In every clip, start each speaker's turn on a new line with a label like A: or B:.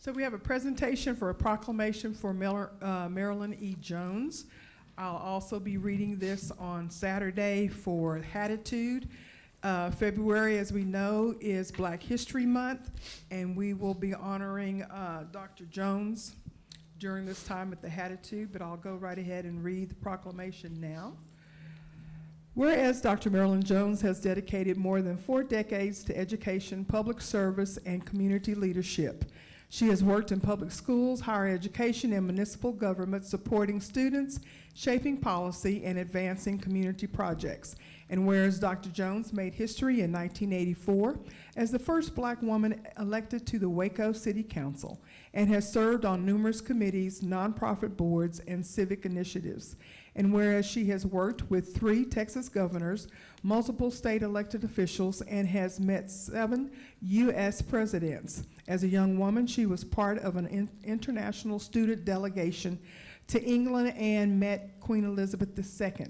A: So we have a presentation for a proclamation for Marilyn E. Jones. I'll also be reading this on Saturday for Hatitude. February, as we know, is Black History Month, and we will be honoring Dr. Jones during this time at the Hatitude, but I'll go right ahead and read the proclamation now. Whereas Dr. Marilyn Jones has dedicated more than 4 decades to education, public service, and community leadership. She has worked in public schools, higher education, and municipal government, supporting students, shaping policy, and advancing community projects. And whereas Dr. Jones made history in 1984 as the first Black woman elected to the Waco City Council, and has served on numerous committees, nonprofit boards, and civic initiatives. And whereas she has worked with 3 Texas governors, multiple state elected officials, and has met 7 U.S. presidents. As a young woman, she was part of an international student delegation to England and met Queen Elizabeth II.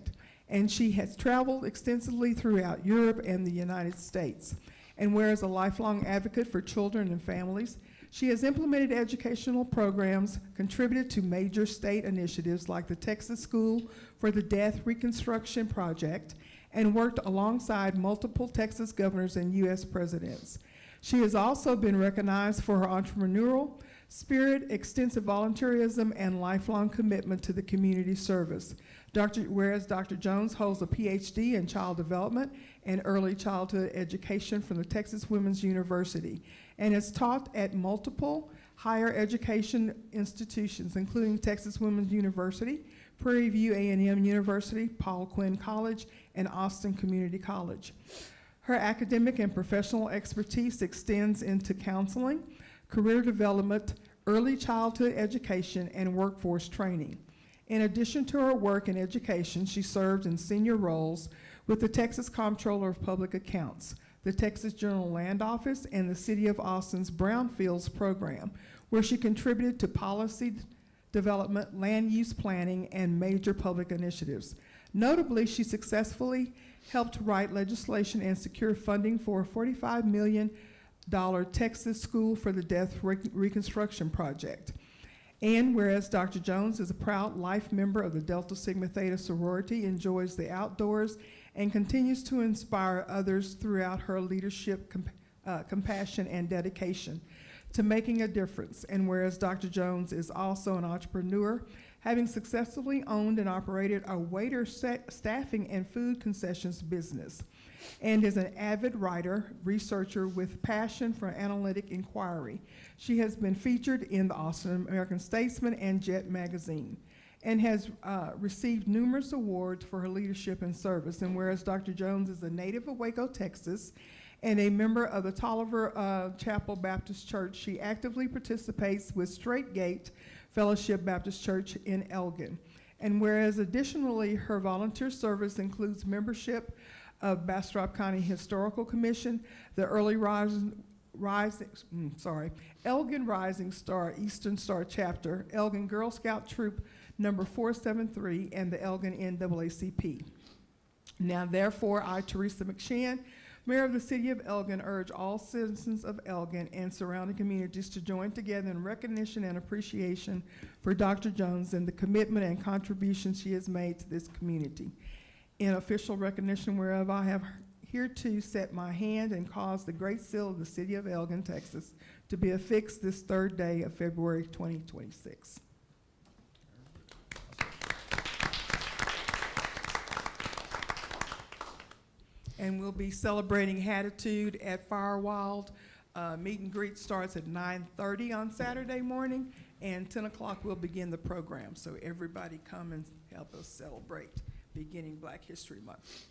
A: And she has traveled extensively throughout Europe and the United States. And whereas a lifelong advocate for children and families, she has implemented educational programs, contributed to major state initiatives like the Texas School for the Deaf Reconstruction Project, and worked alongside multiple Texas governors and U.S. presidents. She has also been recognized for her entrepreneurial spirit, extensive volunteerism, and lifelong commitment to the community service. Whereas Dr. Jones holds a PhD in child development and early childhood education from the Texas Women's University, and has taught at multiple higher education institutions, including Texas Women's University, Prairie View A&M University, Paul Quinn College, and Austin Community College. Her academic and professional expertise extends into counseling, career development, early childhood education, and workforce training. In addition to her work in education, she served in senior roles with the Texas Comptroller of Public Accounts, the Texas General Land Office, and the City of Austin's Brownfields program, where she contributed to policy development, land use planning, and major public initiatives. Notably, she successfully helped write legislation and secure funding for a $45 million Texas School for the Deaf Reconstruction Project. And whereas Dr. Jones is a proud life member of the Delta Sigma Theta sorority, enjoys the outdoors, and continues to inspire others throughout her leadership, compassion, and dedication to making a difference. And whereas Dr. Jones is also an entrepreneur, having successfully owned and operated a waiter staffing and food concessions business, and is an avid writer, researcher with passion for analytic inquiry. She has been featured in the Austin American Statesman and Jet magazine, and has received numerous awards for her leadership and service. And whereas Dr. Jones is a native of Waco, Texas, and a member of the Tolliver Chapel Baptist Church, she actively participates with Straight Gate Fellowship Baptist Church in Elgin. And whereas additionally, her volunteer service includes membership of Bastrop County Historical Commission, the Elgin Rising Star Eastern Star Chapter, Elgin Girl Scout Troop number 473, and the Elgin NAACP. Now therefore, I, Teresa McShann, Mayor of the City of Elgin, urge all citizens of Elgin and surrounding communities to join together in recognition and appreciation for Dr. Jones and the commitment and contribution she has made to this community. In official recognition whereof I have hereto set my hand and caused the great seal of the City of Elgin, Texas, to be affixed this 3rd day of February 2026. And we'll be celebrating Hatitude at Firewild. Meet and greet starts at 9:30 on Saturday morning, and 10 o'clock we'll begin the program. So everybody come and help us celebrate beginning Black History Month.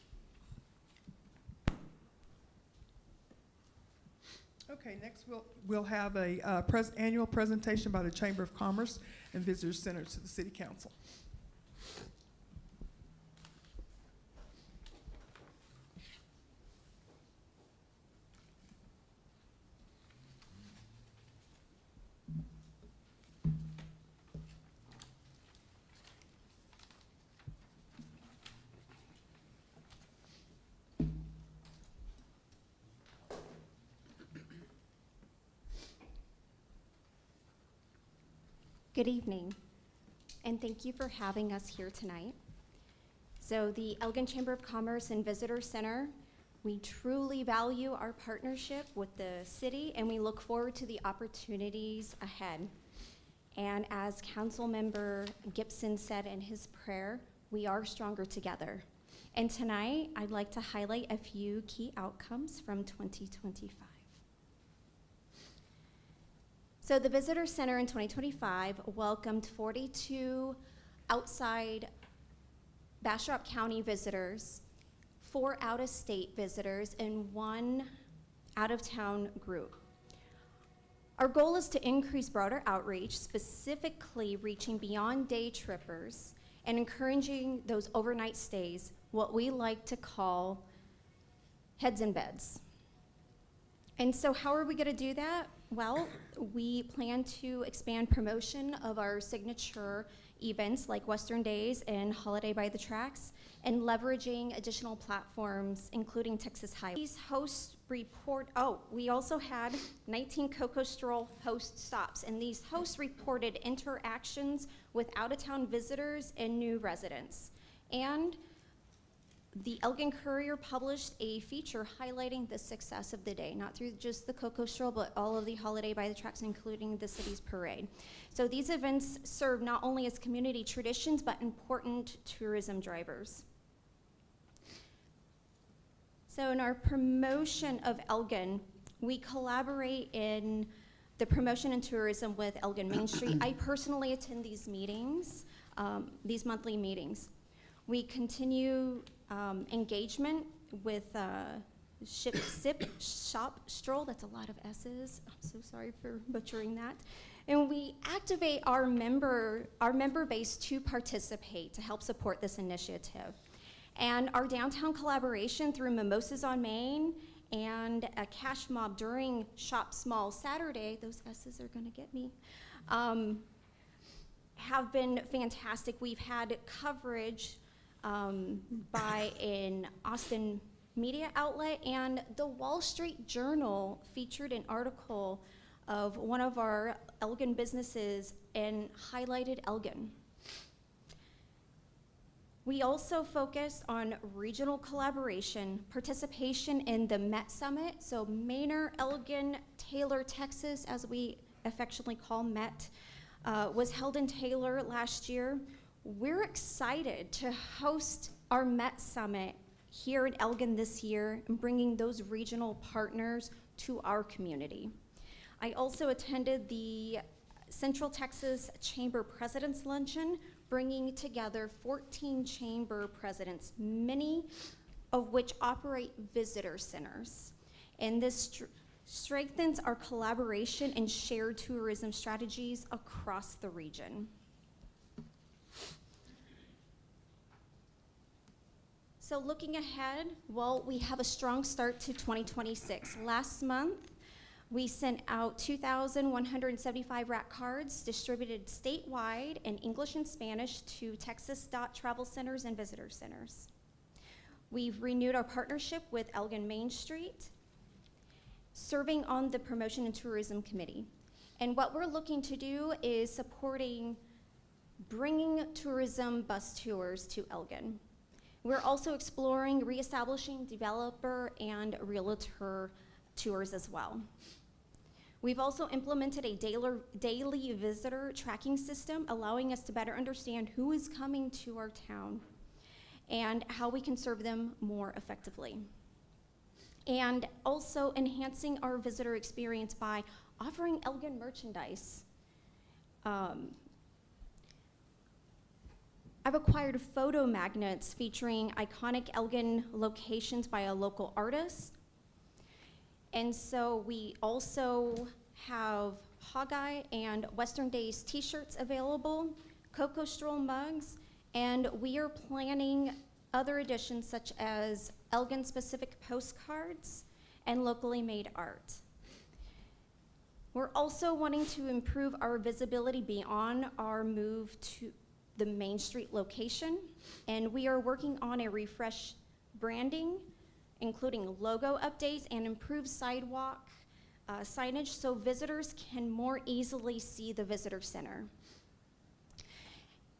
A: Okay, next we'll have a annual presentation by the Chamber of Commerce and Visitors Center to the City Council.
B: Good evening, and thank you for having us here tonight. So the Elgin Chamber of Commerce and Visitor Center, we truly value our partnership with the city, and we look forward to the opportunities ahead. And as Councilmember Gibson said in his prayer, we are stronger together. And tonight, I'd like to highlight a few key outcomes from 2025. So the Visitor Center in 2025 welcomed 42 outside Bastrop County visitors, 4 out-of-state visitors, and 1 out-of-town group. Our goal is to increase broader outreach, specifically reaching beyond day trippers and encouraging those overnight stays, what we like to call heads in beds. And so how are we going to do that? Well, we plan to expand promotion of our signature events like Western Days and Holiday by the Tracks, and leveraging additional platforms, including Texas Highway. These hosts report, we also had 19 Cocoa Stroll host stops, and these hosts reported interactions with out-of-town visitors and new residents. And the Elgin Courier published a feature highlighting the success of the day, not through just the Cocoa Stroll, but all of the Holiday by the Tracks, including the city's parade. So these events serve not only as community traditions, but important tourism drivers. So in our promotion of Elgin, we collaborate in the promotion and tourism with Elgin Main Street. I personally attend these meetings, these monthly meetings. We continue engagement with Sip, Shop, Stroll. That's a lot of S's. I'm so sorry for butchering that. And we activate our member base to participate, to help support this initiative. And our downtown collaboration through Mimosas on Main and a cash mob during Shop Small Saturday, those S's are gonna get me, have been fantastic. We've had coverage by an Austin media outlet, and the Wall Street Journal featured an article of one of our Elgin businesses and highlighted Elgin. We also focused on regional collaboration, participation in the Met Summit, so Manor, Elgin, Taylor, Texas, as we affectionately call Met, was held in Taylor last year. We're excited to host our Met Summit here in Elgin this year and bringing those regional partners to our community. I also attended the Central Texas Chamber Presidents Luncheon, bringing together 14 chamber presidents, many of which operate visitor centers. And this strengthens our collaboration and shared tourism strategies across the region. So looking ahead, well, we have a strong start to 2026. Last month, we sent out 2,175 rack cards distributed statewide in English and Spanish to Texas travel centers and visitor centers. We've renewed our partnership with Elgin Main Street, serving on the Promotion and Tourism Committee. And what we're looking to do is supporting bringing tourism bus tours to Elgin. We're also exploring reestablishing developer and realtor tours as well. We've also implemented a daily visitor tracking system, allowing us to better understand who is coming to our town and how we can serve them more effectively. And also enhancing our visitor experience by offering Elgin merchandise. I've acquired photo magnets featuring iconic Elgin locations by a local artist. And so we also have Hawkeye and Western Days t-shirts available, Cocoa Stroll mugs, and we are planning other additions such as Elgin-specific postcards and locally made art. We're also wanting to improve our visibility beyond our move to the Main Street location, and we are working on a refreshed branding, including logo updates and improved sidewalk signage so visitors can more easily see the visitor center.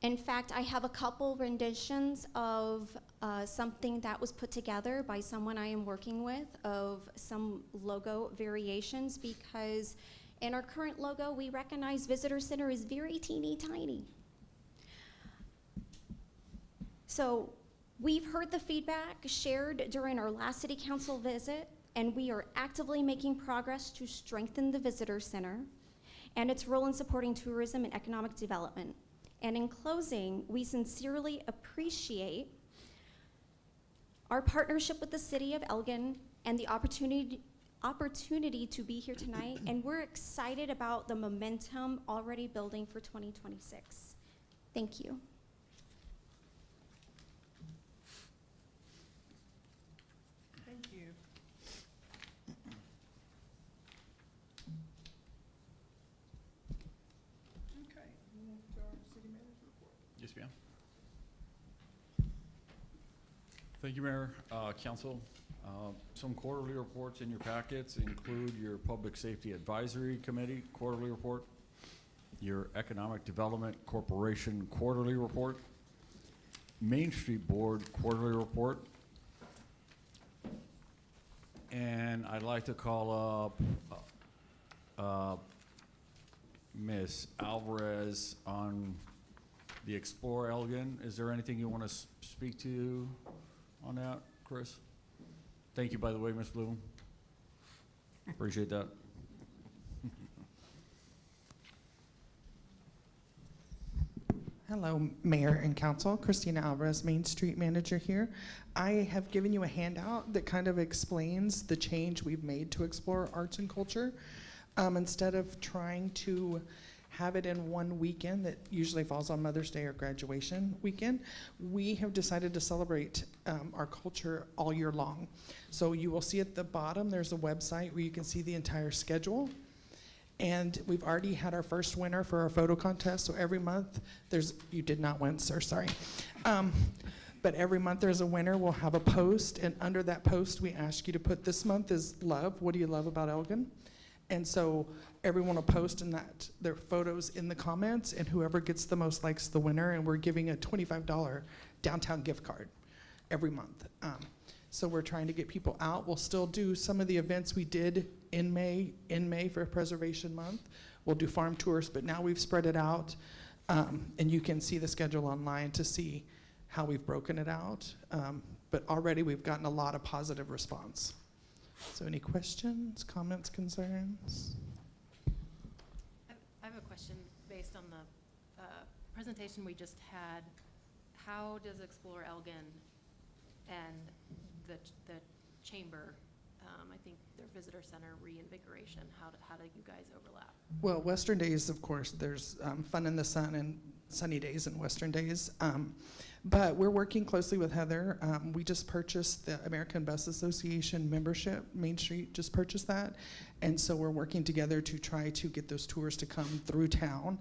B: In fact, I have a couple renditions of something that was put together by someone I am working with of some logo variations, because in our current logo, we recognize Visitor Center is very teeny tiny. So we've heard the feedback shared during our last city council visit, and we are actively making progress to strengthen the Visitor Center and its role in supporting tourism and economic development. And in closing, we sincerely appreciate our partnership with the city of Elgin and the opportunity to be here tonight, and we're excited about the momentum already building for 2026. Thank you.
A: Thank you. Okay, we move to our city manager report.
C: Yes, ma'am. Thank you, Mayor, Council. Some quarterly reports in your packets include your Public Safety Advisory Committee quarterly report, your Economic Development Corporation quarterly report, Main Street Board quarterly report, and I'd like to call up Ms. Alvarez on the Explore Elgin. Is there anything you want to speak to on that, Chris? Thank you, by the way, Ms. Bloom. Appreciate that.
D: Hello, Mayor and Council. Christina Alvarez, Main Street Manager here. I have given you a handout that kind of explains the change we've made to Explore Arts and Culture. Instead of trying to have it in one weekend that usually falls on Mother's Day or graduation weekend, we have decided to celebrate our culture all year long. So you will see at the bottom, there's a website where you can see the entire schedule. And we've already had our first winner for our photo contest. So every month, you did not win, sir, sorry. But every month there's a winner. We'll have a post, and under that post, we ask you to put, this month is love. What do you love about Elgin? And so everyone will post in that, their photos in the comments, and whoever gets the most likes the winner, and we're giving a $25 downtown gift card every month. So we're trying to get people out. We'll still do some of the events we did in May for Preservation Month. We'll do farm tours, but now we've spread it out, and you can see the schedule online to see how we've broken it out. But already we've gotten a lot of positive response. So any questions, comments, concerns?
E: I have a question based on the presentation we just had. How does Explore Elgin and the chamber, I think their visitor center reinvigoration, how do you guys overlap?
D: Well, Western Days, of course, there's fun in the sun and sunny days and Western Days. But we're working closely with Heather. We just purchased the American Bus Association membership. Main Street just purchased that. And so we're working together to try to get those tours to come through town.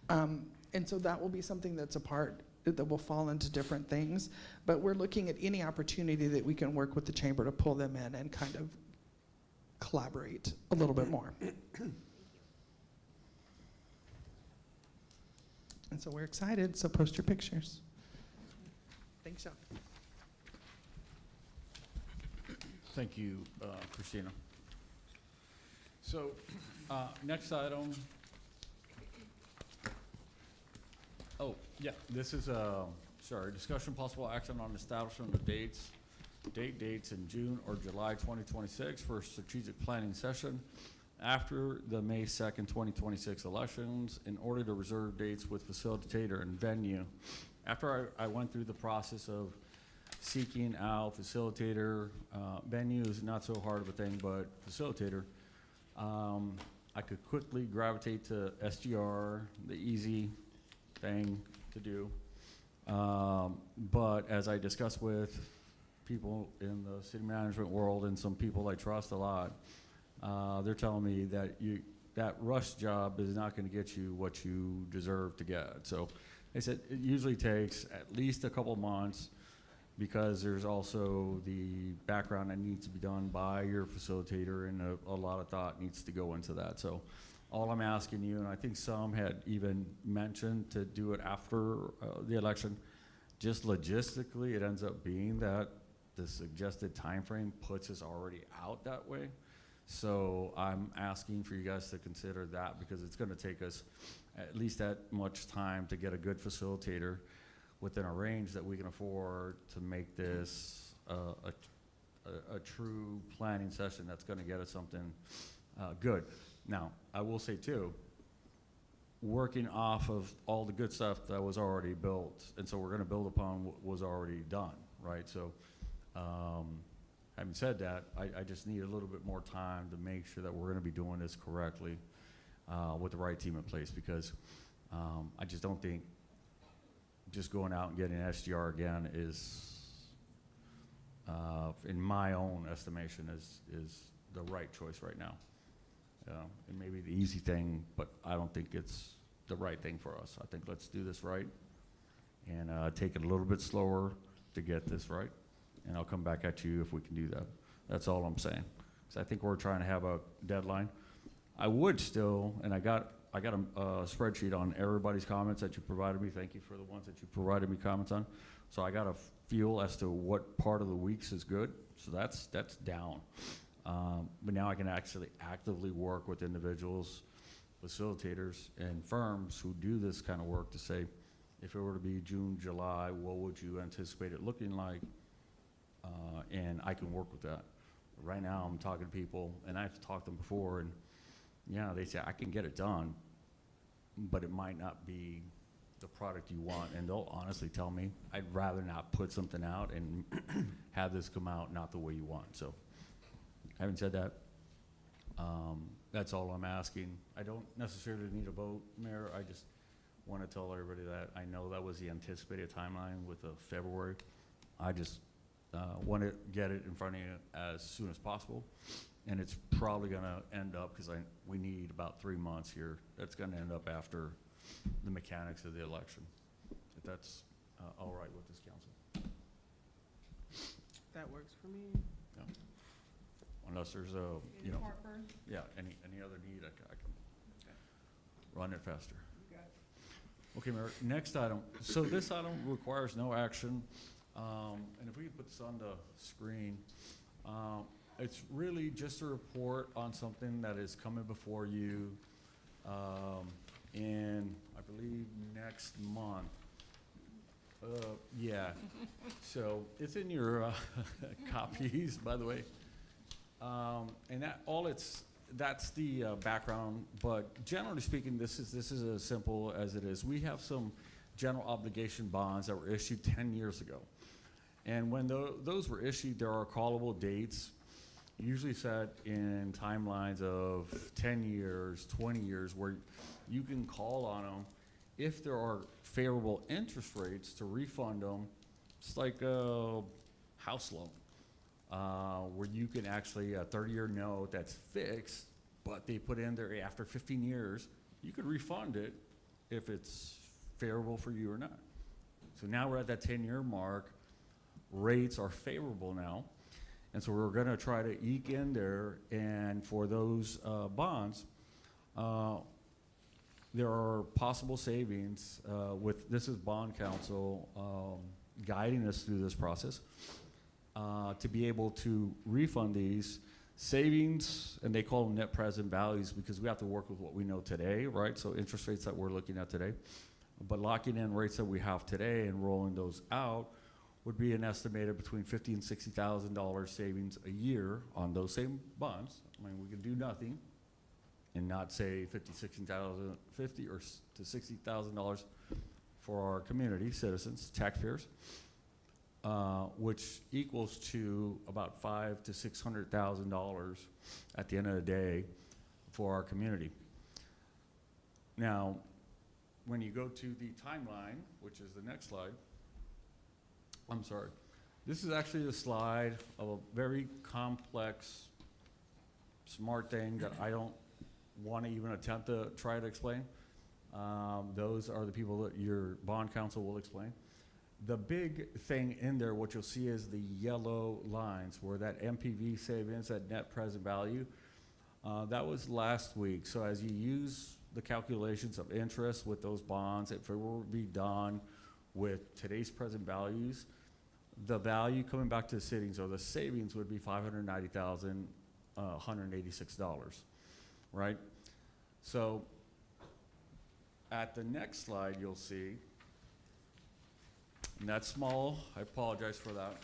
D: And so that will be something that's a part that will fall into different things. But we're looking at any opportunity that we can work with the chamber to pull them in and kind of collaborate a little bit more. And so we're excited, so post your pictures. Thanks, y'all.
C: Thank you, Christina. So, next item. Oh, yeah, this is discussion possible action on establishment of dates in June or July 2026 for a strategic planning session after the May 2nd, 2026 elections in order to reserve dates with facilitator and venue. After I went through the process of seeking out facilitator, venue is not so hard of a thing, but facilitator, I could quickly gravitate to SGR, the easy thing to do. But as I discussed with people in the city management world and some people I trust a lot, they're telling me that that rush job is not going to get you what you deserve to get. So they said it usually takes at least a couple months because there's also the background that needs to be done by your facilitator, and a lot of thought needs to go into that. So all I'm asking you, and I think some had even mentioned to do it after the election, just logistically, it ends up being that the suggested time frame puts us already out that way. So I'm asking for you guys to consider that, because it's gonna take us at least that much time to get a good facilitator within a range that we can afford to make this a true planning session that's gonna get us something good. Now, I will say too, working off of all the good stuff that was already built, and so we're gonna build upon what was already done, right? So, having said that, I just need a little bit more time to make sure that we're gonna be doing this correctly, with the right team in place, because, I just don't think just going out and getting an SGR again is, in my own estimation, is the right choice right now. It may be the easy thing, but I don't think it's the right thing for us. I think let's do this right and take it a little bit slower to get this right. And I'll come back at you if we can do that. That's all I'm saying. So I think we're trying to have a deadline. I would still, and I got a spreadsheet on everybody's comments that you provided me. Thank you for the ones that you provided me comments on. So I got a feel as to what part of the weeks is good. So that's down. But now I can actually actively work with individuals, facilitators, and firms who do this kind of work to say, if it were to be June, July, what would you anticipate it looking like? And I can work with that. Right now, I'm talking to people, and I've talked to them before, and yeah, they say, I can get it done, but it might not be the product you want. And they'll honestly tell me, I'd rather not put something out and have this come out not the way you want. So, having said that, that's all I'm asking. I don't necessarily need a vote, Mayor. I just want to tell everybody that I know that was the anticipated timeline with the February. I just want to get it in front of you as soon as possible. And it's probably going to end up, because we need about 3 months here. That's going to end up after the mechanics of the election. If that's all right with this council.
A: That works for me.
C: Yeah. Unless there's a, you know, yeah, any other need, I can run it faster.
A: You got it.
C: Okay, Mayor, next item. So this item requires no action. And if we could put this on the screen, it's really just a report on something that is coming before you in, I believe, next month. Yeah, so it's in your copies, by the way. And that's the background, but generally speaking, this is as simple as it is. We have some general obligation bonds that were issued 10 years ago. And when those were issued, there are callable dates, usually set in timelines of 10 years, 20 years, where you can call on them if there are favorable interest rates to refund them. It's like a house loan, where you can actually, a 30-year note that's fixed, but they put in there after 15 years, you could refund it if it's favorable for you or not. So now we're at that 10-year mark. Rates are favorable now. And so we're going to try to eke in there. And for those bonds, there are possible savings this is bond counsel guiding us through this process to be able to refund these savings, and they call them net present values because we have to work with what we know today, right? So interest rates that we're looking at today, but locking in rates that we have today and rolling those out would be an estimated between $50,000 and $60,000 savings a year on those same bonds. I mean, we can do nothing and not say $50,000 or to $60,000 for our community, citizens, taxpayers, which equals to about $500,000 to $600,000 at the end of the day for our community. Now, when you go to the timeline, which is the next slide, I'm sorry. This is actually a slide of a very complex, smart thing that I don't want to even attempt to try to explain. Those are the people that your bond counsel will explain. The big thing in there, what you'll see is the yellow lines where that MPV savings, that net present value, That was last week. So as you use the calculations of interest with those bonds, if it were to be done with today's present values, the value coming back to the cities or the savings would be $590,186, right? So at the next slide, you'll see, and that's small, I apologize for that.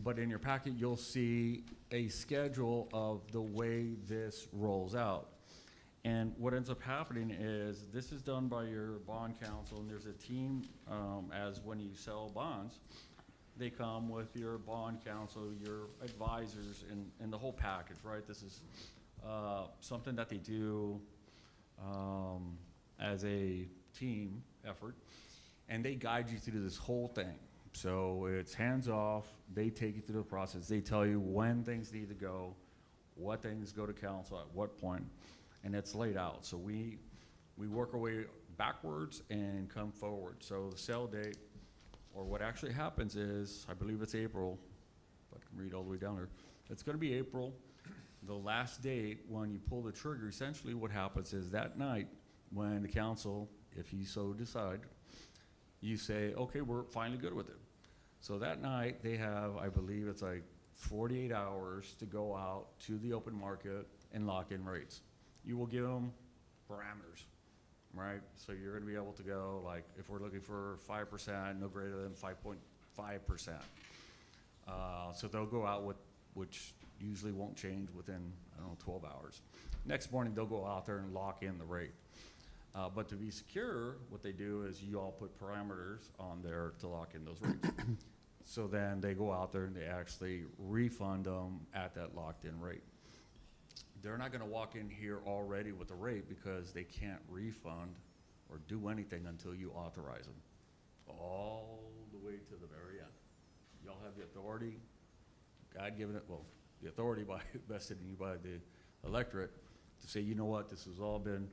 C: But in your packet, you'll see a schedule of the way this rolls out. And what ends up happening is this is done by your bond counsel, and there's a team, as when you sell bonds, they come with your bond counsel, your advisors, and the whole package, right? This is something that they do as a team effort, and they guide you through this whole thing. So it's hands off, they take you through the process, they tell you when things need to go, what things go to council at what point, and it's laid out. So we work our way backwards and come forward. So the sale date, or what actually happens is, I believe it's April, if I can read all the way down there, it's gonna be April. The last date when you pull the trigger, essentially what happens is that night when the council, if you so decide, you say, okay, we're finally good with it. So that night they have, I believe it's like 48 hours to go out to the open market and lock in rates. You will give them parameters, right? So you're gonna be able to go, like, if we're looking for 5%, no greater than 5.5%. So they'll go out with, which usually won't change within, I don't know, 12 hours. Next morning, they'll go out there and lock in the rate. But to be secure, what they do is you all put parameters on there to lock in those rates. So then they go out there and they actually refund them at that locked in rate. They're not gonna walk in here already with a rate because they can't refund or do anything until you authorize them. All the way to the very end. Y'all have the authority, God given it, well, the authority by vested in you by the electorate to say, you know what, this has all been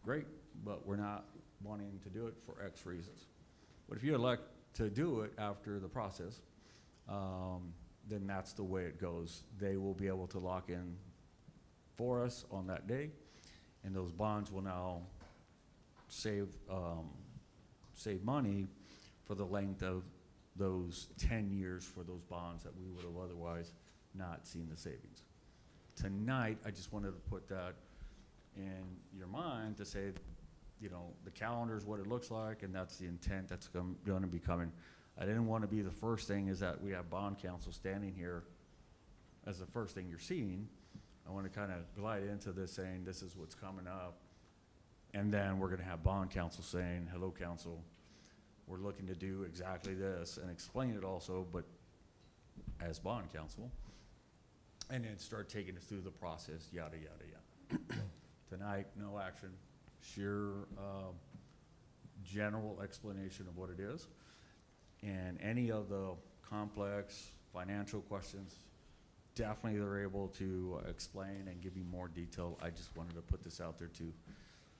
C: great, but we're not wanting to do it for X reasons. But if you elect to do it after the process, then that's the way it goes. They will be able to lock in for us on that day, and those bonds will now save money for the length of those 10 years for those bonds that we would have otherwise not seen the savings. Tonight, I just wanted to put that in your mind to say, you know, the calendar is what it looks like, and that's the intent that's going to be coming. I didn't want to be the first thing is that we have bond counsel standing here as the first thing you're seeing. I want to kind of glide into this saying this is what's coming up, and then we're going to have bond counsel saying, hello, counsel, we're looking to do exactly this, and explain it also, but as bond counsel, and then start taking us through the process, yada, yada, yada. Tonight, no action, sheer general explanation of what it is. And any of the complex financial questions, definitely they're able to explain and give you more detail. I just wanted to put this out there to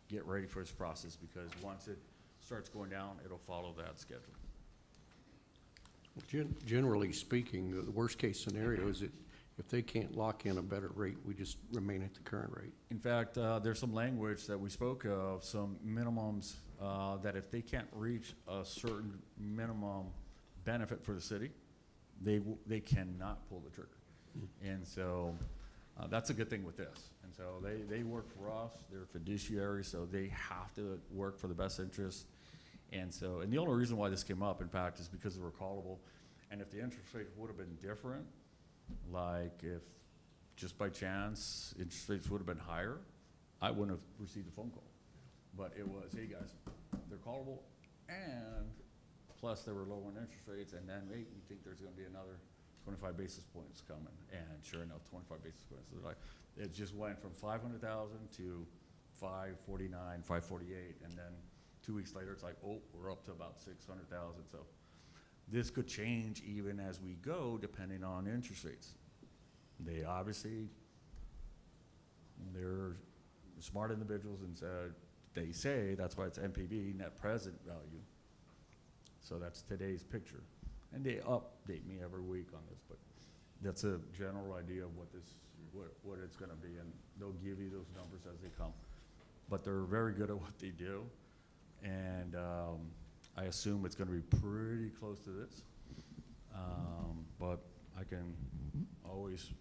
C: get ready for this process, because once it starts going down, it'll follow that schedule.
F: Generally speaking, the worst case scenario is that if they can't lock in a better rate, we just remain at the current rate.
C: In fact, there's some language that we spoke of, some minimums, that if they can't reach a certain minimum benefit for the city, they cannot pull the trigger. And so that's a good thing with this. And so they work for us, they're fiduciary, so they have to work for the best interest. And so, and the only reason why this came up, in fact, is because they were callable. And if the interest rate would have been different, like if just by chance interest rates would have been higher, I wouldn't have received a phone call. But it was, hey guys, they're callable, and plus there were lower interest rates, and then hey, we think there's gonna be another 25 basis points coming, and sure enough, 25 basis points. So like, it just went from 500,000 to 549, 548, and then 2 weeks later, it's like, oh, we're up to about 600,000. So this could change even as we go, depending on interest rates. They obviously, they're smart individuals, and said, they say that's why it's NPV, net present value. So that's today's picture. And they update me every week on this, but that's a general idea of what this what it's gonna be, and they'll give you those numbers as they come. But they're very good at what they do, and I assume it's gonna be pretty close to this. But I can always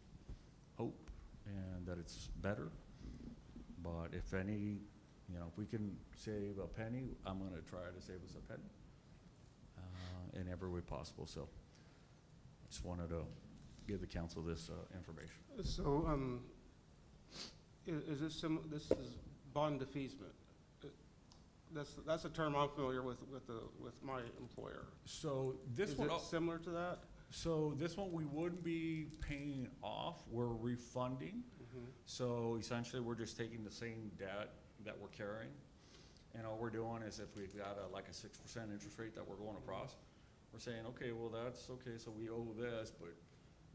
C: hope and that it's better. But if any, if we can save a penny, I'm gonna try to save us a penny in every way possible. So I just wanted to give the council this information.
G: So, is this this is bond defeasance? That's a term I'm familiar with my employer.
C: So this
G: Is
C: one,
G: it similar to that?
C: so this one we wouldn't be paying off, we're refunding. So essentially, we're just taking the same debt that we're carrying, and all we're doing is if we've got like a 6% interest rate that we're going across, we're saying, okay, well, that's okay, so we owe this, but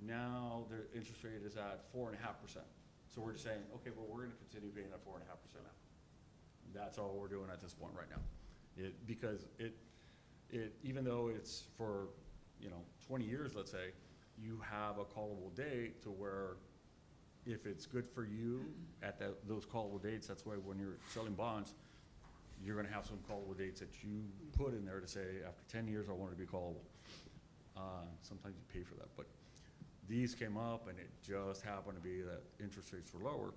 C: now the interest rate is at 4.5%. So we're just saying, okay, well, we're gonna continue paying at 4.5% now. That's all we're doing at this point right now. Because even though it's for, 20 years, let's say, you have a callable date to where if it's good for you at those callable dates, that's why when you're selling bonds, you're gonna have some callable dates that you put in there to say, after 10 years, I want it to be callable. Sometimes you pay for that, but these came up and it just happened to be that interest rates were lower,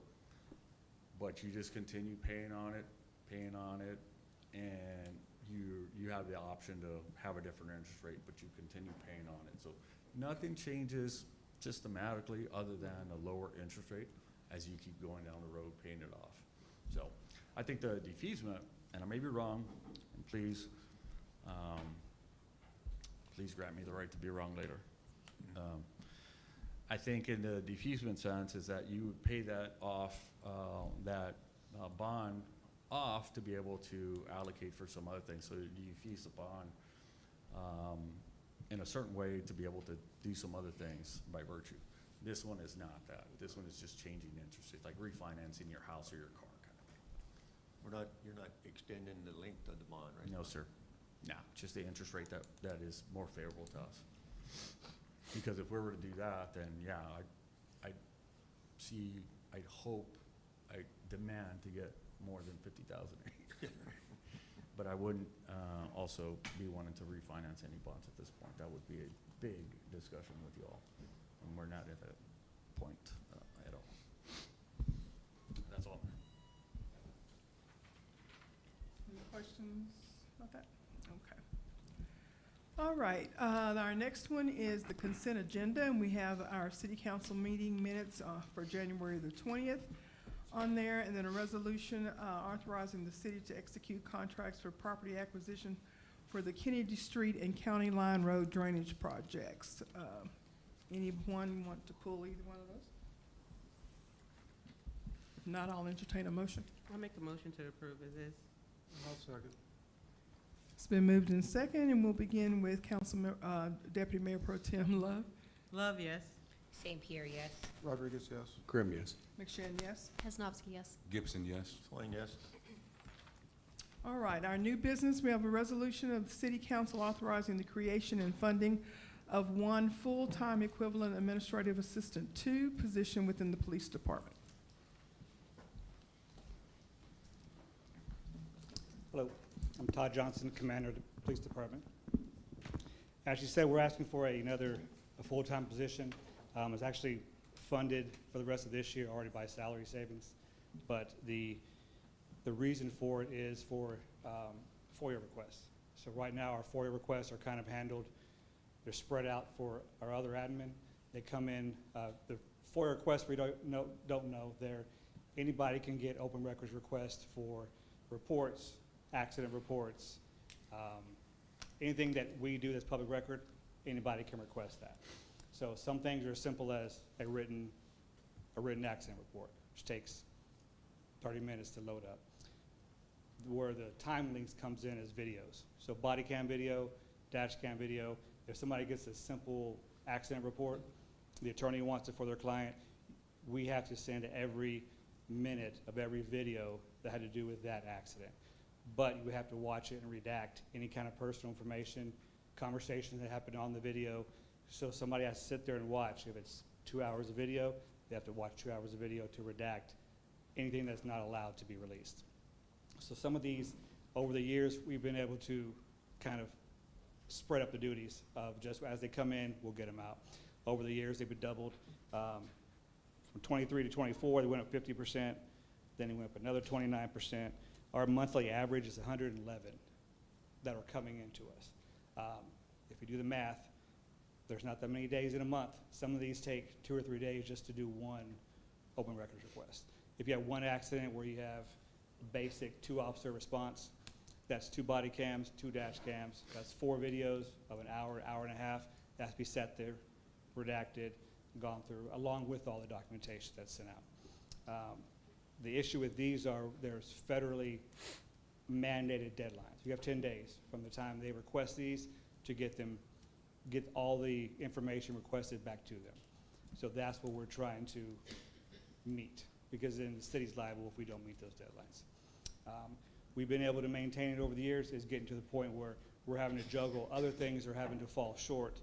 C: but you just continue paying on it, and you have the option to have a different interest rate, but you continue paying on it. So nothing changes systematically other than a lower interest rate as you keep going down the road paying it off. So I think the defeasance, and I may be wrong, and please grant me the right to be wrong later. I think in the defeasance sense is that you would pay that off, bond off to be able to allocate for some other things. So you defease the bond in a certain way to be able to do some other things by virtue. This one is not that. This one is just changing interest rates, like refinancing your house or your car kind of thing.
H: You're not extending the length of the bond, right?
C: No, sir. No, just the interest rate that is more favorable to us. Because if we were to do that, then yeah, I'd hope, I demand to get more than 50,000 a year. But I wouldn't also be wanting to refinance any bonds at this point. That would be a big discussion with you all, and we're not at that point at all. That's all.
A: Any questions about that? Okay. All right, our next one is the consent agenda, and we have our city council meeting minutes for January the 20th on there, and then a resolution authorizing the city to execute contracts for property acquisition for the Kennedy Street and County Line Road drainage projects. Anyone want to pull either one of those? If not, I'll entertain a motion.
I: I'll make a motion to approve as is.
G: I'll second.
A: It's been moved in second, and we'll begin with Deputy Mayor Pro Tem Love.
I: Love, yes.
J: St. Pierre, yes.
G: Rodriguez, yes.
F: Grim, yes.
A: McShane, yes.
B: Kesnowski, yes.
H: Gibson, yes. Swain, yes.
A: All right, our new business, we have a resolution of the City Council authorizing the creation and funding of one full-time equivalent administrative assistant 2 position within the police department.
K: Hello, I'm Todd Johnson, Commander of the Police Department. As you said, we're asking for a full-time position. It's actually funded for the rest of this year already by salary savings, but the reason for it is for FOIA requests. So right now, our FOIA requests are kind of handled. They're spread out for our other admin. They come in. The FOIA requests we don't know. Anybody can get open records requests for reports, accident reports, anything that we do that's public record. Anybody can request that. So some things are as simple as a written accident report, which takes 30 minutes to load up. Where the time links comes in is videos. So body cam video, dash cam video. If somebody gets a simple accident report, the attorney wants it for their client, we have to send every minute of every video that had to do with that accident. But you have to watch it and redact any kind of personal information, conversations that happened on the video. So somebody has to sit there and watch. If it's 2 hours of video, They have to watch 2 hours of video to redact anything that's not allowed to be released. So some of these, over the years, we've been able to kind of spread up the duties of just as they come in, we'll get them out. Over the years, they've been doubled. From 23 to 24, they went up 50%. Then they went up another 29%. Our monthly average is 111 that are coming into us. If you do the math, there's not that many days in a month. Some of these take 2 or 3 days just to do one open records request. If you have one accident where you have basic 2 officer response, that's 2 body cams, 2 dash cams, that's 4 videos of an hour, hour and a half, that has to be sat there, redacted, gone through, along with all the documentation that's sent out. The issue with these are there's federally mandated deadlines. You have 10 days from the time they request these to get all the information requested back to them. So that's what we're trying to meet, because then the city's liable if we don't meet those deadlines. We've been able to maintain it over the years. It's getting to the point where we're having to juggle other things are having to fall short,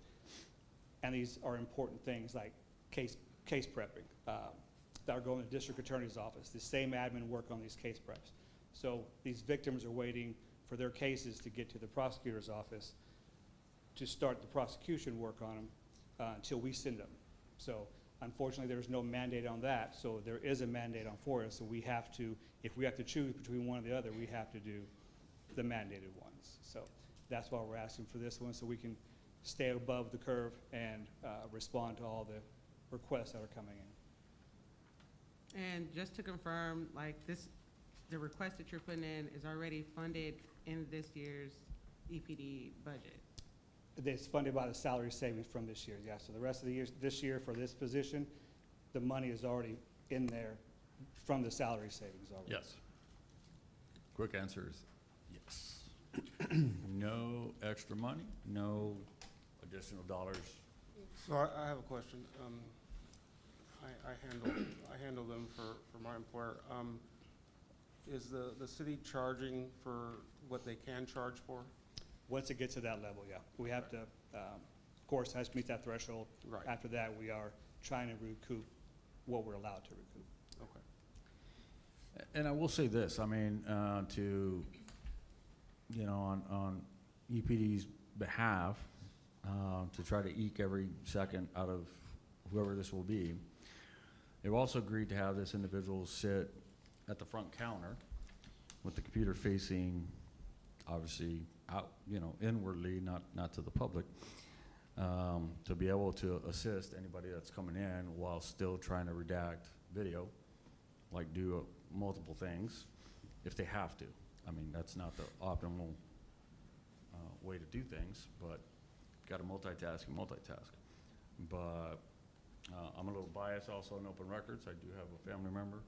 K: and these are important things like case prepping that are going to the district attorney's office. The same admin work on these case preps. So these victims are waiting for their cases to get to the prosecutor's office to start the prosecution work on them until we send them. So unfortunately, there's no mandate on that. So there is a mandate on for us. So we have to, if we have to choose between one or the other, we have to do the mandated ones. So that's why we're asking for this one, so we can stay above the curve and respond to all the requests that are coming in.
I: And just to confirm, like this, the request that you're putting in is already funded in this year's EPD budget?
K: It's funded by the salary savings from this year, yeah. So the rest of the years, this year for this position, the money is already in there from the salary savings already.
C: Yes. Quick answer is yes. No extra money, no additional dollars.
G: So I have a question. I handle them for my employer. Is the city charging for what they can charge for?
K: Once it gets to that level, yeah. We have to, of course, it has to meet that threshold.
G: Right.
K: After that, we are trying to recoup what we're allowed to recoup.
G: Okay.
C: And I will say this, I mean, on EPD's behalf, to try to eke every second out of whoever this will be, they've also agreed to have this individual sit at the front counter with the computer facing, obviously, out, inwardly, not to the public, to be able to assist anybody that's coming in while still trying to redact video, like do multiple things if they have to. I mean, that's not the optimal way to do things, but got to multitask. But I'm a little biased also in open records. I do have a family member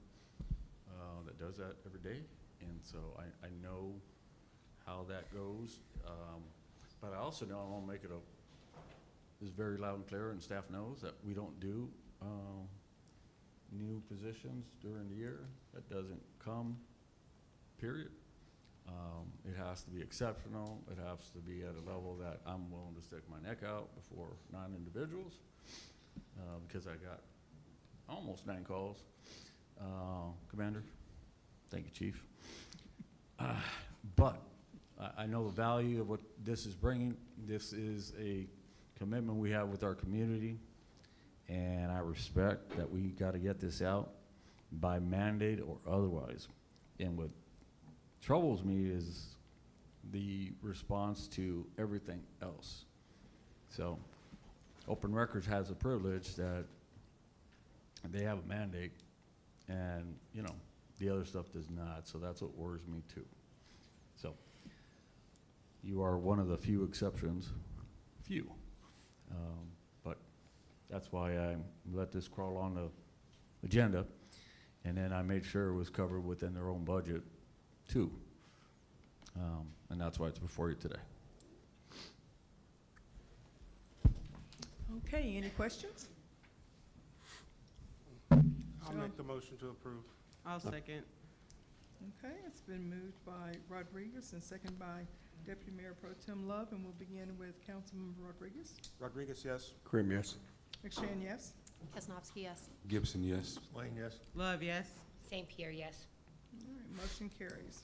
C: that does that every day, and so I know how that goes. But I also know I want to make it is very loud and clear, and staff knows that we don't do new positions during the year. That doesn't come, period. It has to be exceptional. It has to be at a level that I'm willing to stick my neck out before 9 individuals, because I got almost 9 calls. Commander, thank you, Chief. But I know the value of what this is bringing. This is a commitment we have with our community, and I respect that we got to get this out by mandate or otherwise. And what troubles me is the response to everything else. So Open Records has a privilege that they have a mandate, and the other stuff does not. So that's what worries me too. So you are one of the few exceptions, but that's why I let this crawl on the agenda, and then I made sure it was covered within their own budget too, and that's why it's before you today.
A: Okay, any questions?
G: I'll make the motion to approve.
I: I'll second.
A: Okay, it's been moved by Rodriguez and second by Deputy Mayor Pro Tem Love, and we'll begin with Councilmember Rodriguez.
G: Rodriguez, yes.
F: Krim, yes.
A: McShane, yes.
E: Kesnowski, yes.
H: Gibson, yes.
G: Swain, yes.
I: Love, yes.
J: St. Pierre, yes.
A: All right, motion carries.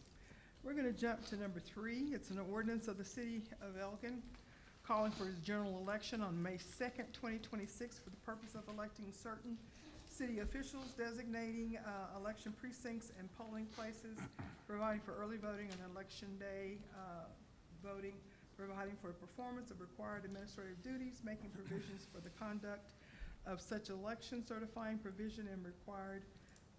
A: We're going to jump to number 3. It's an ordinance of the City of Elgin calling for its general election on May 2nd, 2026 for the purpose of electing certain city officials, designating election precincts and polling places, providing for early voting on election day voting, providing for performance of required administrative duties, making provisions for the conduct of such election, certifying provision and required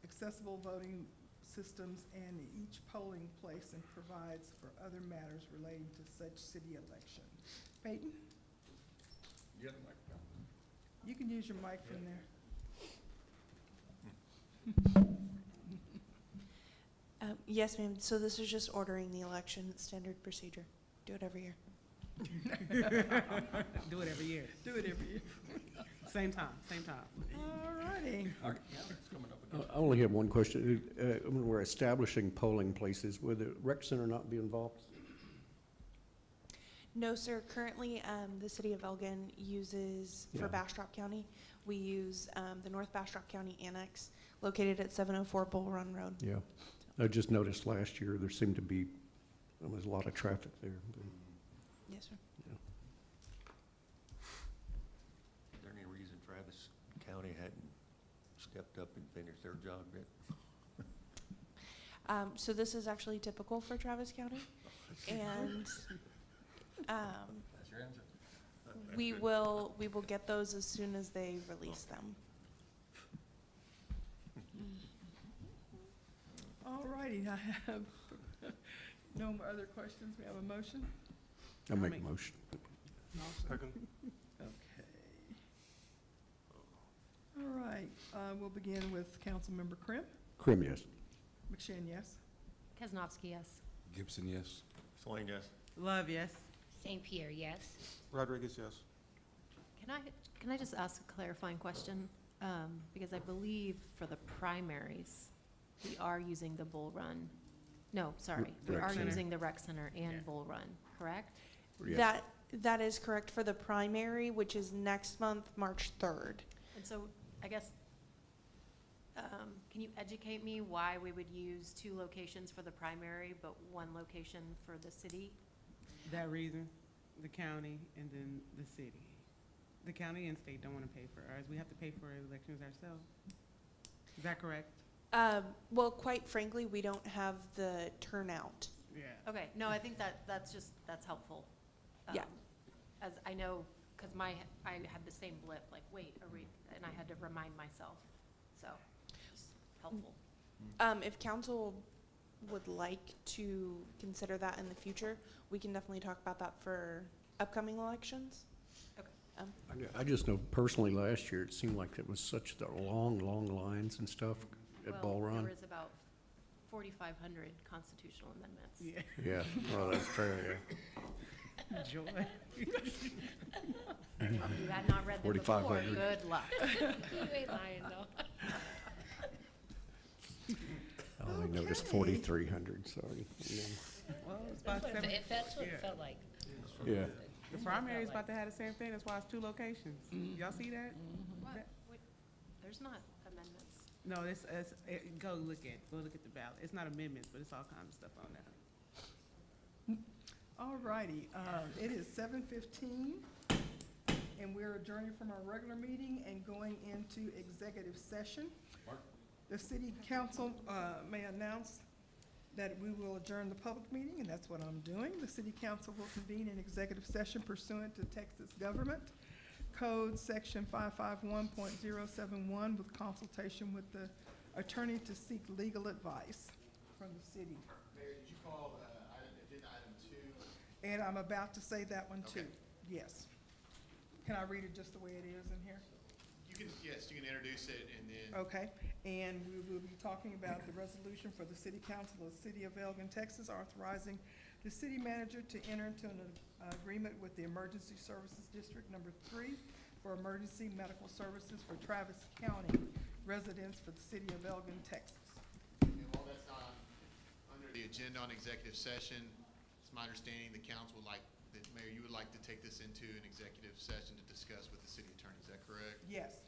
A: accessible voting systems in each polling place, and provides for other matters relating to such city election. Peyton,
C: You got the microphone.
A: you can use your mic from there.
L: Yes, ma'am. So this is just ordering the election, standard procedure. Do it every year.
I: Do it every year.
A: Do it every year.
I: Same time, same time.
A: All righty.
F: I only have one question. When we're establishing polling places, would the rec center not be involved?
L: No, sir. Currently, the city of Elgin uses, for
F: Yeah.
L: Bastrop County, we use the North Bastrop County Annex located at 704 Bull Run Road.
F: Yeah. I just noticed last year there seemed to be, there was a lot of traffic there.
L: Yes, sir.
H: Is there any reason Travis County hadn't stepped up and finished their job yet?
L: So this is actually typical for Travis County, and
C: That's your answer.
L: we will get those as soon as they release them.
A: All righty, I have no other questions. We have a motion?
F: I make a motion.
G: Second.
A: Okay. All right, we'll begin with Councilmember Crimp.
F: Krim, yes.
A: McShane, yes?
E: Kesnowski, yes.
H: Gibson, yes. Swain, yes.
I: Love, yes.
J: St. Pierre, yes.
G: Rodriguez, yes.
E: Can I just ask a clarifying question? Because I believe for the primaries, we are using the Bull Run. No, sorry, we
F: Rec
E: are
F: Center.
E: using the Rec Center and
I: Yeah.
E: Bull Run, correct?
F: Yeah.
L: That is correct for the primary, which is next month, March 3rd.
E: And so, I guess, can you educate me why we would use 2 locations for the primary, but 1 location for the city?
I: That reason, the county and then the city. The county and state don't want to pay for ours. We have to pay for our elections ourselves. Is that correct?
L: Well, quite frankly, we don't have the turnout.
I: Yeah.
E: Okay, no, I think that's helpful.
L: Yeah.
E: As I know, because I had the same blip, like, wait, and I had to remind myself, so, just helpful.
L: If council would like to consider that in the future, we can definitely talk about that for upcoming elections.
F: I just know personally last year, it seemed like it was such the long lines and stuff at Ball
E: Well,
F: Run.
E: there was about 4,500 constitutional amendments.
I: Yeah.
F: Yeah, well, that's true, yeah.
I: Joy.
E: If you had not read them before,
F: 4,500.
E: good luck.
J: You ain't lying, though.
F: I only noticed
A: Okay.
F: 4,300, sorry. Yeah.
I: Well, it's
J: That's
I: about
J: what,
I: seven.
J: that's what
I: yeah.
J: it felt like.
F: Yeah.
I: The primary is about to have the same thing. That's why it's 2 locations. Y'all see that?
E: What? Wait, there's not amendments.
I: No, go look at the ballot. It's not amendments, but it's all kinds of stuff on there.
A: All righty, it is 7:15, and we're adjourning from our regular meeting and going into executive session. The city council may announce that we will adjourn the public meeting, and that's what I'm doing. The city council will convene an executive session pursuant to Texas Government Code Section 551.071 with consultation with the attorney to seek legal advice from the city.
M: Mayor, did you call agenda item 2?
A: And I'm about to say that one too,
M: Okay.
A: yes. Can I read it just the way it is in here?
M: Yes, you can introduce it and then.
A: Okay, and we will be talking about the resolution for the city council of the city of Elgin, Texas, authorizing the city manager to enter into an agreement with the Emergency Services District Number 3 for emergency medical services for Travis County residents for the city of Elgin, Texas.
M: And while that's not under the agenda on executive session, it's my understanding the council would like, that Mayor, you would like to take this into an executive session to discuss with the city attorney, is that correct?
A: Yes,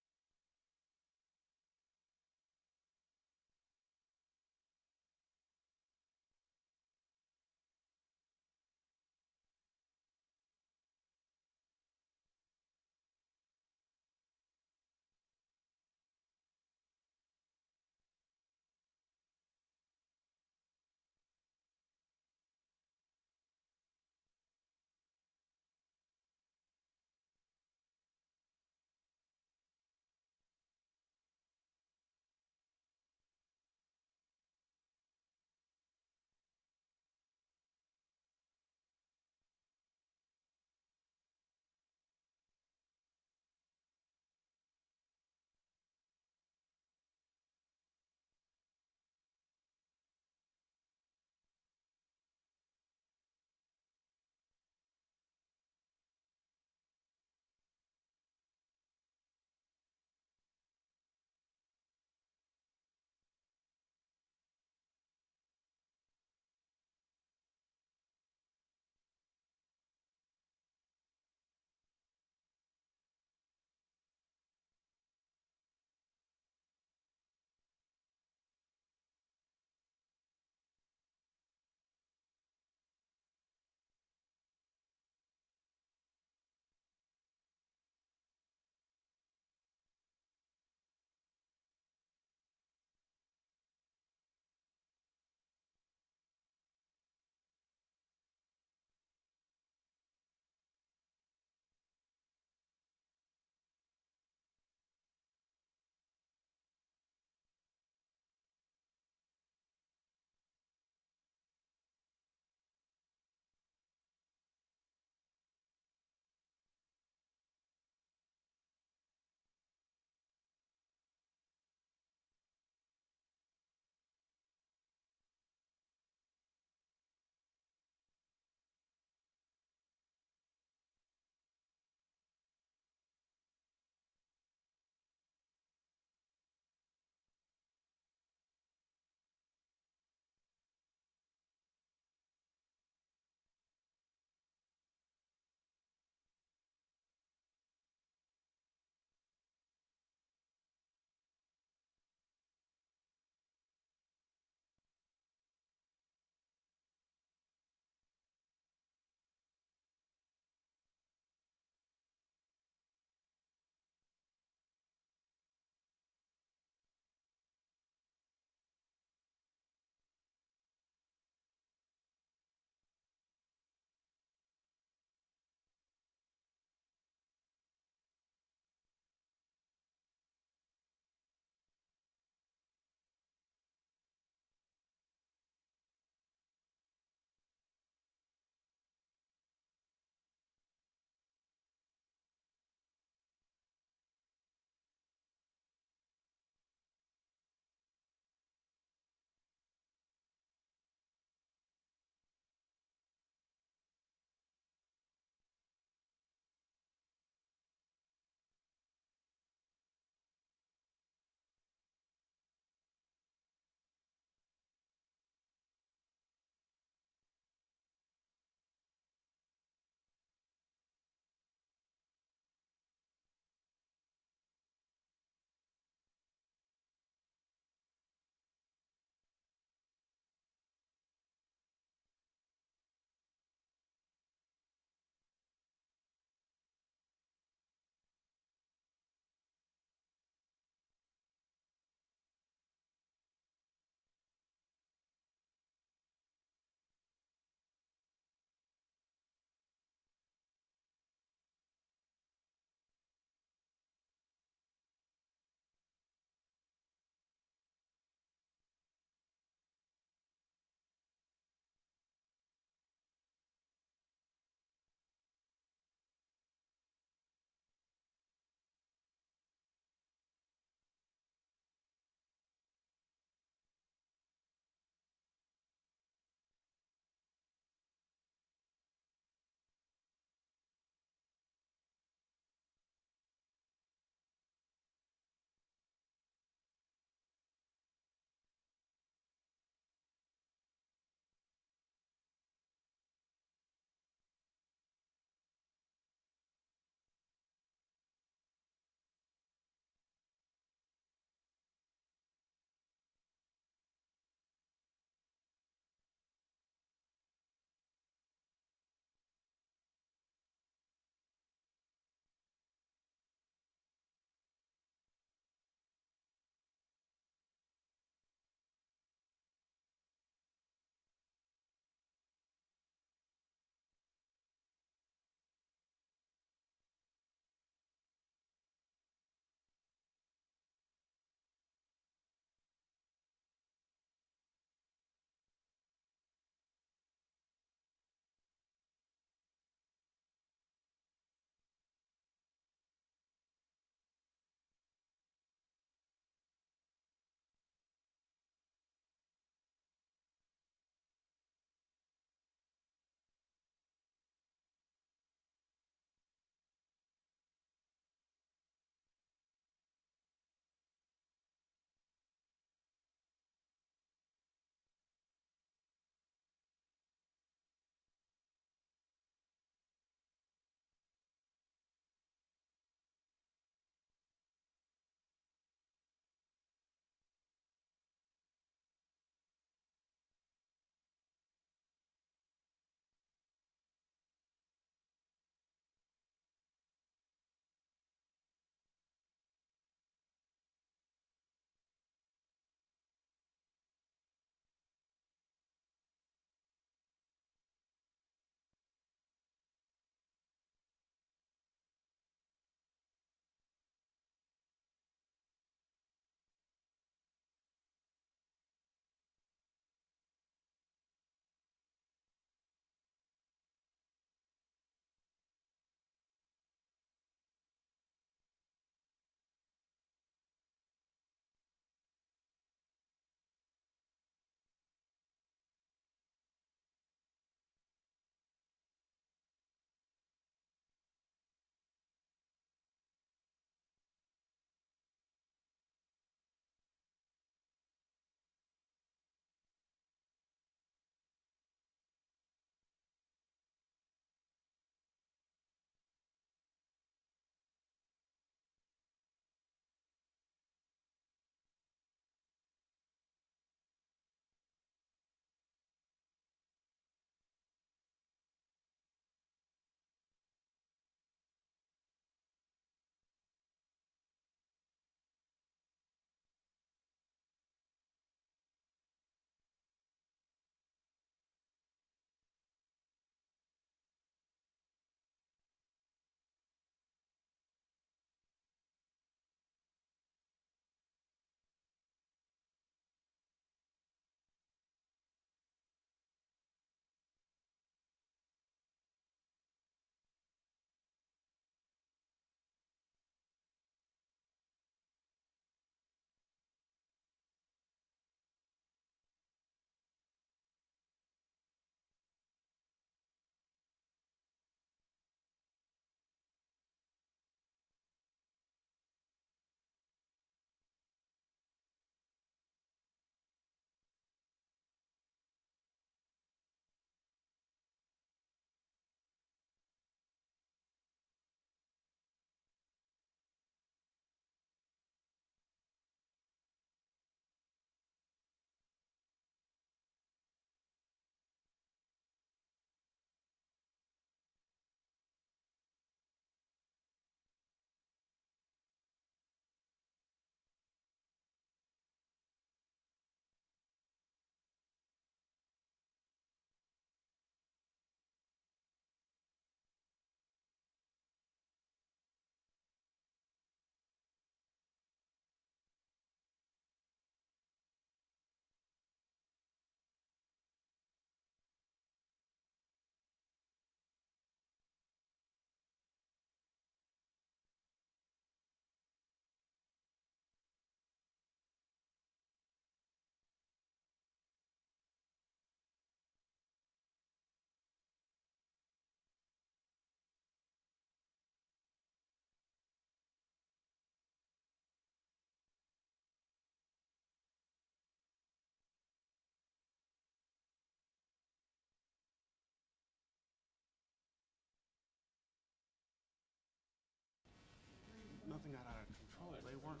G: weren't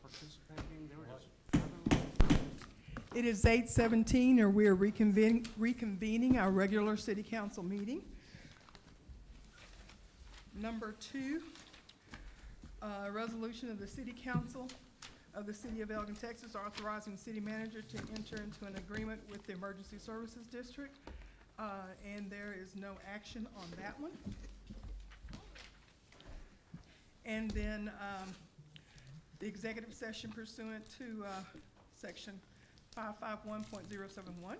G: participating, they were just having.
A: It is 8:17, and we are reconvening our regular city council meeting. Number 2, resolution of the city council of the city of Elgin, Texas, authorizing the city manager to enter into an agreement with the Emergency Services District, and there is no action on that one. And then the executive session pursuant to section 551.071,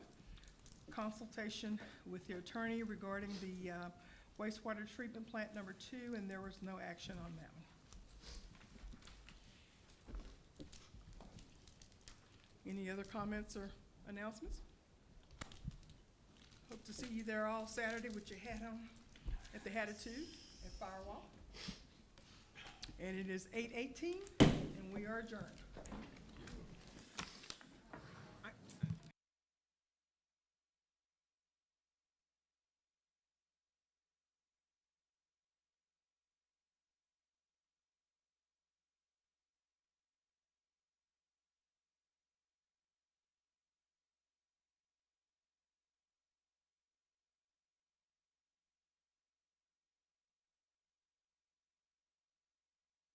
A: consultation with the attorney regarding the wastewater treatment plant number 2, and there was no action on that one. Any other comments or announcements? Hope to see you there all Saturday with your hat on at the Hatitude at Firewall. And it is 8:18, and we are adjourned.